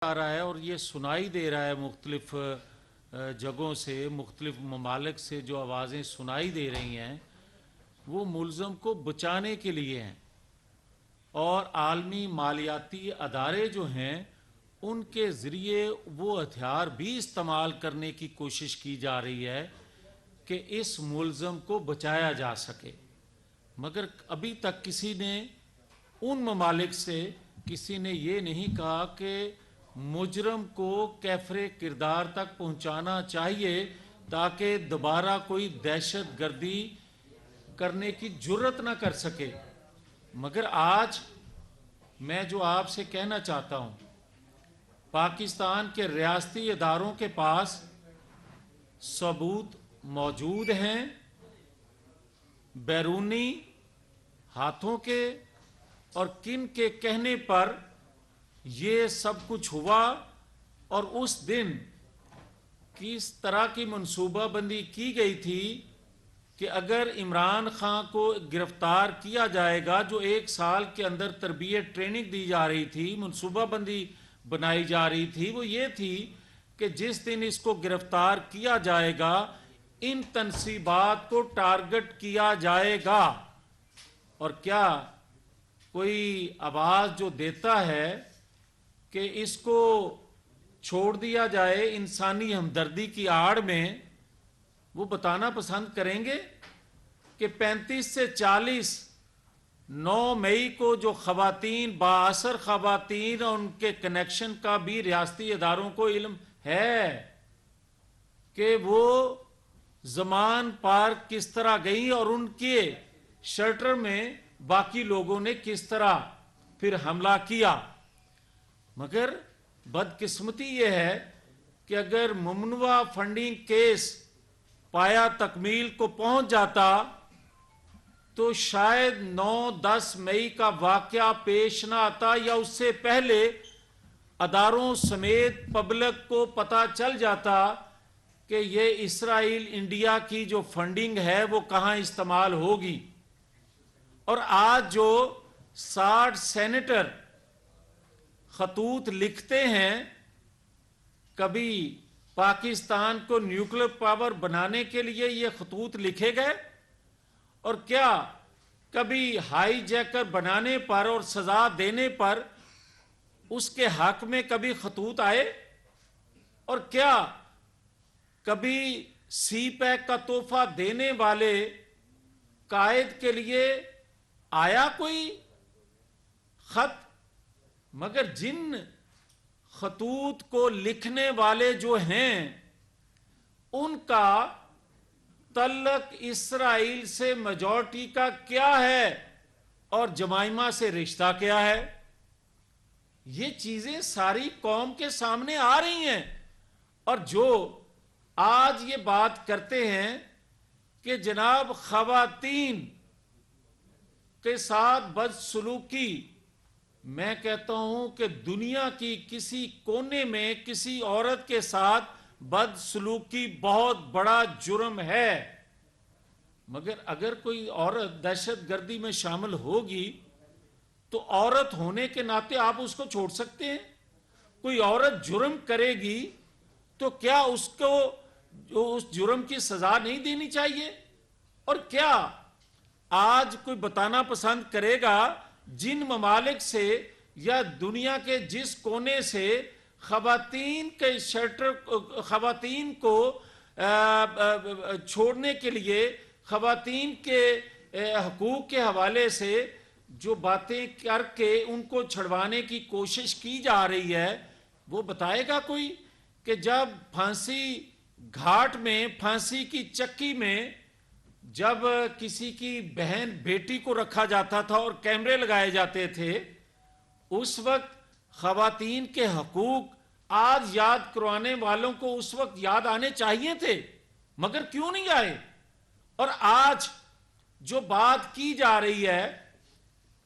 आ रहा है और ये सुनाई दे रहा है मुख्तलिफ जगहों से, मुख्तलिफ ममालिक से जो आवाज़ें सुनाई दे रही हैं वो मुल्ज़म को बचाने के लिए हैं और आलमी मालियाती अदारे जो हैं उनके ज़रिए वो हथियार भी इस्तेमाल करने की कोशिश की जा रही है कि इस मुल्ज़म को बचाया जा सके। मगर अभी तक किसी ने उन ममालिक से किसी ने ये नहीं कहा कि मुजरम को कैफरे किरदार तक पहुंचाना चाहिए ताकि दोबारा कोई दहशत गर्दी करने की जुर्रत ना कर सके। मगर आज मैं जो आपसे कहना चाहता हूं, पाकिस्तान के रियासती इदारों के पास सबूत मौजूद हैं, बैरूनी हाथों के और किन के कहने पर ये सब कुछ हुआ और उस दिन किस तरह की मंसूबाबंदी की गई थी कि अगर इमरान खान को गिरफ्तार किया जाएगा, जो 1 साल के अंदर तरबियत ट्रेनिंग दी जा रही थी, मंसूबाबंदी बनाई जा रही थी, वो ये थी कि जिस दिन इसको गिरफ्तार किया जाएगा इन तनसीबात को टारगेट किया जाएगा। और क्या कोई आवाज़ जो देता है कि इसको छोड़ दिया जाए इंसानी हमदर्दी की आड़ में, वो बताना पसंद करेंगे कि 35 से 40 9 मई को जो खवातीन, बाअसर खवातीन और उनके कनेक्शन का भी रियासती इदारों को इल्म है कि वो ज़मान पार्क किस तरह गई और उनके शेल्टर में बाकी लोगों ने किस तरह फिर हमला किया। मगर बदकिस्मती यह है कि अगर ममनुआ फंडिंग केस पाया तकमील को पहुंच जाता तो शायद 9-10 मई का वाकया पेश ना आता या उससे पहले अदारों समेत पब्लिक को पता चल जाता कि ये इसराइल इंडिया की जो फंडिंग है वो कहां इस्तेमाल होगी। और आज जो 60 सेनेटर खतूत लिखते हैं, कभी पाकिस्तान को न्यूक्लियर पावर बनाने के लिए ये खतूत लिखे गए और क्या कभी हाईजैकर बनाने पर और सजा देने पर उसके हक में कभी खतूत आए? और क्या कभी सी पैक का तोहफा देने वाले कायद के लिए आया कोई खत? मगर जिन खतूत को लिखने वाले जो हैं उनका तल्लक इसराइल से मेजॉरिटी का क्या है और जमाइमा से रिश्ता क्या है? ये चीजें सारी कौम के सामने आ रही हैं। और जो आज ये बात करते हैं कि जनाब खवातीन के साथ बदसलूकी, मैं कहता हूं कि दुनिया की किसी कोने में किसी औरत के साथ बदसलूकी बहुत बड़ा जुर्म है। मगर अगर कोई औरत दहशतगर्दी में शामिल होगी तो औरत होने के नाते आप उसको छोड़ सकते हैं? कोई औरत जुर्म करेगी तो क्या उसको उस जुर्म की सजा नहीं देनी चाहिए? और क्या आज कोई बताना पसंद करेगा जिन ममालिक से या दुनिया के जिस कोने से खवातीन के शेल्टर, खवातीन को छोड़ने के लिए, खवातीन के हकूक के हवाले से जो बातें करके उनको छुड़वाने की कोशिश की जा रही है, वो बताएगा कोई कि जब फांसी घाट में, फांसी की चक्की में जब किसी की बहन बेटी को रखा जाता था और कैमरे लगाए जाते थे, उस वक्त खवातीन के हकूक आज याद करवाने वालों को उस वक्त याद आने चाहिए थे, मगर क्यों नहीं आए? और आज जो बात की जा रही है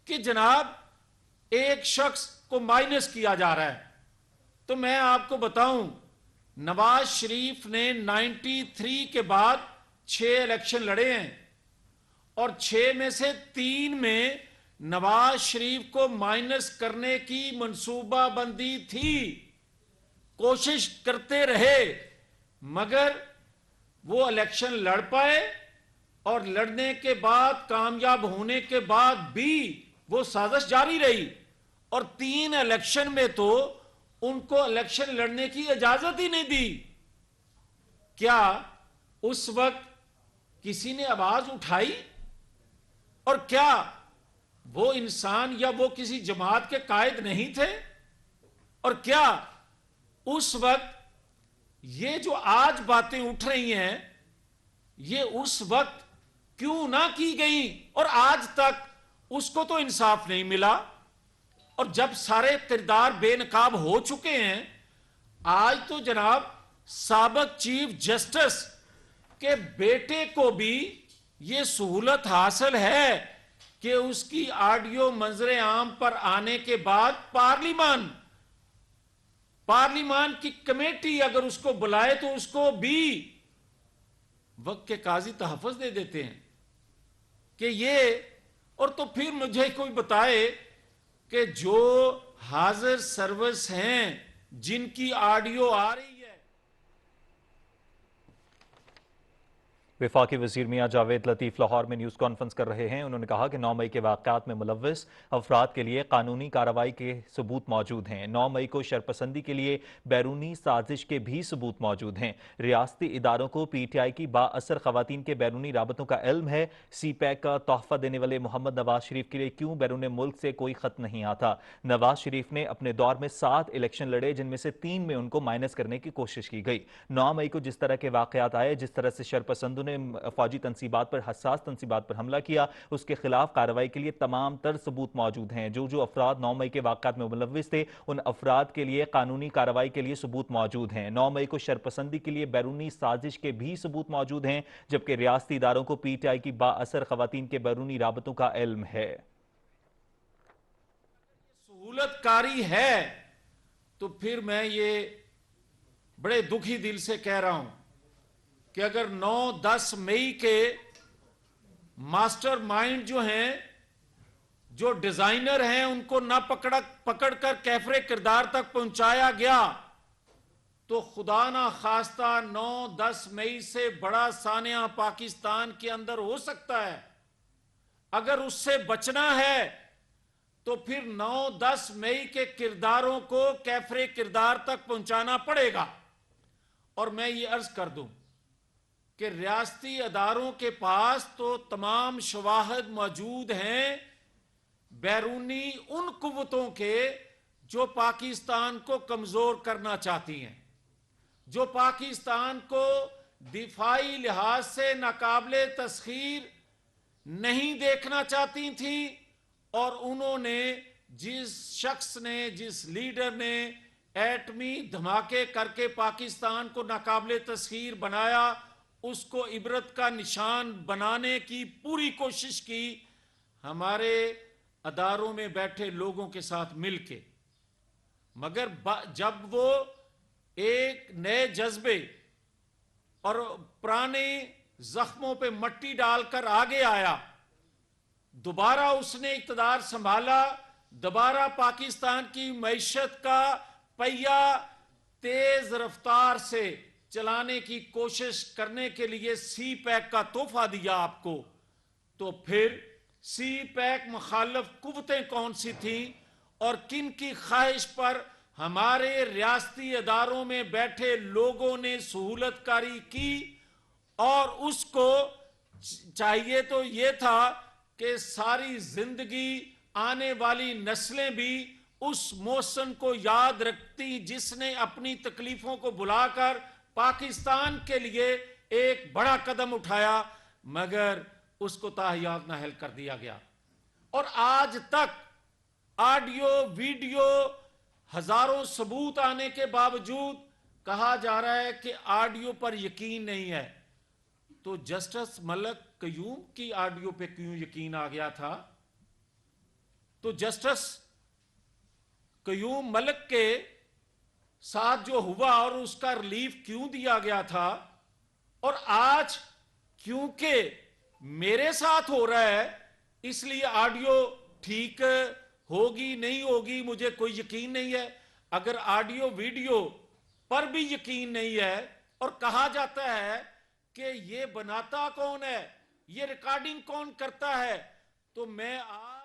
कि जनाब एक शख्स को माइनस किया जा रहा है, तो मैं आपको बताऊं, नवाज शरीफ ने 93 के बाद 6 इलेक्शन लड़े हैं और 6 में से 3 में नवाज शरीफ को माइनस करने की मंसूबाबंदी थी। کوشش کرتے رہے مگر وہ الیکشن لڑ پائے اور لڑنے کے بعد کامیاب ہونے کے بعد بھی وہ سازش جاری رہی اور 3 الیکشن میں تو ان کو الیکشن لڑنے کی اجازت ہی نہیں دی. کیا اس وقت کسی نے آواز اٹھائی؟ اور کیا وہ انسان یا وہ کسی جماعت کے قائد نہیں تھے؟ اور کیا اس وقت یہ جو آج باتیں اٹھ رہی ہیں یہ اس وقت کیوں نہ کی گئیں اور آج تک اس کو تو انصاف نہیں ملا؟ اور جب سارے کردار بے نقاب ہو چکے ہیں، آج تو جناب سابق چیف جسٹس کے بیٹے کو بھی یہ سہولت حاصل ہے کہ اس کی آڈیو منظر عام پر آنے کے بعد پارلیمان کی کمیٹی اگر اس کو بلائے تو اس کو بھی وقت کے قاضی تحفظ دے دیتے ہیں کہ یہ. اور تو پھر مجھے کوئی بتائے کہ جو حاضر سروس ہیں جن کی آڈیو آ رہی ہے. وفاقی وزیر میاں جاوید لطیف لاہور میں نیوز کانفرنس کر رہے ہیں. انہوں نے کہا کہ 9 مئی کے واقعات میں ملوث افراد کے لیے قانونی کارروائی کے ثبوت موجود ہیں. 9 مئی کو شرپسندی کے لیے بیرونی سازش کے بھی ثبوت موجود ہیں. ریاستی اداروں کو پی ٹی آئی کی با اثر خواتین کے بیرونی رابطوں کا علم ہے. سی پیک کا تحفہ دینے والے محمد نواز شریف کے لیے کیوں بیرون ملک سے کوئی خط نہیں آتا؟ نواز شریف نے اپنے دور میں 7 الیکشن لڑے جن میں سے 3 میں ان کو مائنس کرنے کی کوشش کی گئی. 9 مئی کو جس طرح کے واقعات آئے، جس طرح سے شرپسندوں نے فوجی تنصیبات پر، حساس تنصیبات پر حملہ کیا، اس کے خلاف کارروائی کے لیے تمام تر ثبوت موجود ہیں. جو افراد 9 مئی کے واقعات میں ملوث تھے ان افراد کے لیے قانونی کارروائی کے لیے ثبوت موجود ہیں. 9 مئی کو شرپسندی کے لیے بیرونی سازش کے بھی ثبوت موجود ہیں، جبکہ ریاستی اداروں کو پی ٹی آئی کی با اثر خواتین کے بیرونی رابطوں کا علم ہے. سہولت کاری ہے تو پھر میں یہ بڑے دکھی دل سے کہہ رہا ہوں کہ اگر 9-10 مئی کے ماسٹر مائنڈ جو ہیں، جو ڈیزائنر ہیں، ان کو نہ پکڑ کر کیفر کردار تک پہنچایا گیا تو خدا نہ خواستہ 9-10 مئی سے بڑا سانحہ پاکستان کے اندر ہو سکتا ہے. اگر اس سے بچنا ہے تو پھر 9-10 مئی کے کرداروں کو کیفر کردار تک پہنچانا پڑے گا. اور میں یہ عرض کر دوں کہ ریاستی اداروں کے پاس تو تمام شواہد موجود ہیں بیرونی ان قوتوں کے جو پاکستان کو کمزور کرنا چاہتی ہیں، جو پاکستان کو دفاعی لحاظ سے ناقابل تسخیر نہیں دیکھنا چاہتی تھیں. اور انہوں نے جس شخص نے، جس لیڈر نے ایٹمی دھماکے کر کے پاکستان کو ناقابل تسخیر بنایا، اس کو عبرت کا نشان بنانے کی پوری کوشش کی ہمارے اداروں میں بیٹھے لوگوں کے ساتھ مل کے. مگر جب وہ ایک نئے جذبے اور پرانے زخموں پہ مٹی ڈال کر آگے آیا، دوبارہ اس نے اقتدار سنبھالا، دوبارہ پاکستان کی معیشت کا پہیہ تیز رفتار سے چلانے کی کوشش کرنے کے لیے سی پیک کا تحفہ دیا آپ کو، تو پھر سی پیک مخالف قوتیں کون سی تھیں اور کن کی خواہش پر ہمارے ریاستی اداروں میں بیٹھے لوگوں نے سہولت کاری کی؟ اور اس کو چاہیے تو یہ تھا کہ ساری زندگی آنے والی نسلیں بھی اس محسن کو یاد رکھتی جس نے اپنی تکلیفوں کو بلا کر پاکستان کے لیے ایک بڑا قدم اٹھایا، مگر اس کو تاحیات نااہل کر دیا گیا. اور آج تک آڈیو ویڈیو ہزاروں ثبوت آنے کے باوجود کہا جا رہا ہے کہ آڈیو پر یقین نہیں ہے. تو جسٹس ملک قیوم کی آڈیو پہ کیوں یقین آ گیا تھا؟ تو جسٹس قیوم ملک کے ساتھ جو ہوا اور اس کا ریلیف کیوں دیا گیا تھا؟ اور آج کیونکہ میرے ساتھ ہو رہا ہے اس لیے آڈیو ٹھیک ہوگی نہیں ہوگی مجھے کوئی یقین نہیں ہے. اگر آڈیو ویڈیو पर भी यकीन नहीं है, और कहा जाता है कि ये बनाता कौन है, ये रिकॉर्डिंग कौन करता है। तो मैं आज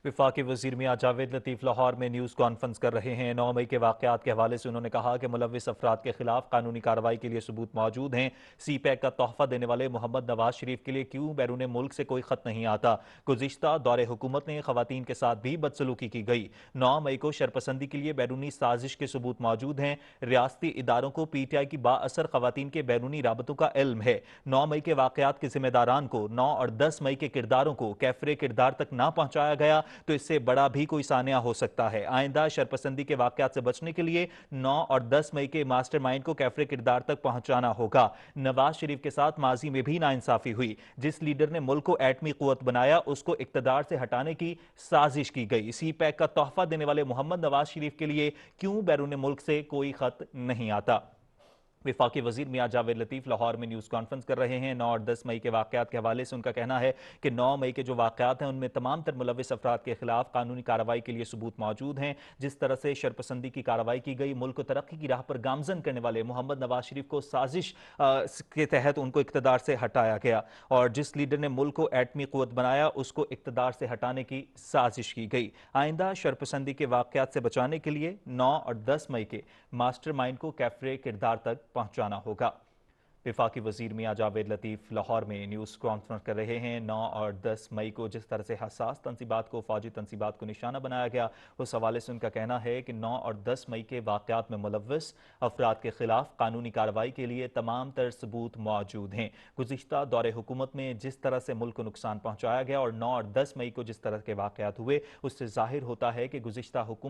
वफाकी वजीर मियां जावेद लतीफ लाहौर में न्यूज़ कॉन्फ्रेंस कर रहे हैं। 9 मई के वाक़यात के हवाले से उन्होंने कहा कि मुलव्विस अफराद के खिलाफ कानूनी कार्रवाई के लिए सबूत मौजूद हैं। सी पैक का तोहफा देने वाले मोहम्मद नवाज शरीफ के लिए क्यों बैरून मुल्क से कोई खत नहीं आता। गुज़िश्ता दौरे हुकूमत में खवातीन के साथ भी बदसलूकी की गई। 9 मई को शरपसंदी के लिए बैरूनी साजिश के सबूत मौजूद हैं। रियासती इदारों को PTI की बाअसर खवातीन के बैरूनी राबतों का इल्म है। 9 मई के वाक़यात के जिम्मेदारान को 9 और 10 मई के किरदारों को कैफरे किरदार तक ना पहुंचाया गया तो इससे बड़ा भी कोई सानिया हो सकता है। आइंदा शरपसंदी के वाकयात से बचने के लिए 9 और 10 मई के मास्टरमाइंड को कैफरे किरदार तक पहुंचाना होगा। नवाज शरीफ के साथ माजी में भी नाइंसाफी हुई। जिस लीडर ने मुल्क को एटमी कुव्वत बनाया उसको इक्तदार से हटाने की साजिश की गई। सी पैक का तोहफा देने वाले मोहम्मद नवाज शरीफ के लिए क्यों बैरून मुल्क से कोई खत नहीं आता। वफाकी वजीर मियां जावेद लतीफ लाहौर में न्यूज़ कॉन्फ्रेंस कर रहे हैं। 9 और 10 मई के वाक़यात के हवाले से उनका कहना है कि 9 मई के जो वाक़यात हैं उनमें तमाम तर मुलव्विस अफराद के खिलाफ कानूनी कार्रवाई के लिए सबूत मौजूद हैं। जिस तरह से शरपसंदी की कार्रवाई की गई, मुल्क को तरक्की की राह पर गामजन करने वाले मोहम्मद नवाज शरीफ को साजिश के तहत उनको इक़्तिदार से हटाया गया, और जिस लीडर ने मुल्क को एटमी कुव्वत बनाया उसको इक़्तिदार से हटाने की साजिश की गई। आइंदा शरपसंदी के वाक़यात से बचाने के लिए 9 और 10 मई के मास्टर माइंड को कैफरे किरदार तक पहुंचाना होगा। वफाकी वजीर मियां जावेद लतीफ लाहौर में न्यूज़ कॉन्फ्रेंस कर रहे हैं। 9 और 10 मई को जिस तरह से हसास तनसीबात को, फौजी तनसीबात को निशाना बनाया गया, उस हवाले से उनका कहना है कि 9 और 10 मई के वाक़यात में मुलव्विस अफराद के खिलाफ कानूनी कार्रवाई के लिए तमाम तर सबूत मौजूद हैं। गुज़िश्ता दौरे हुकूमत में जिस तरह से मुल्क को नुकसान पहुंचाया गया और 9 और 10 मई को जिस तरह के वाक़यात हुए, उससे ज़ाहिर होता है कि गुज़िश्ता हुकूमत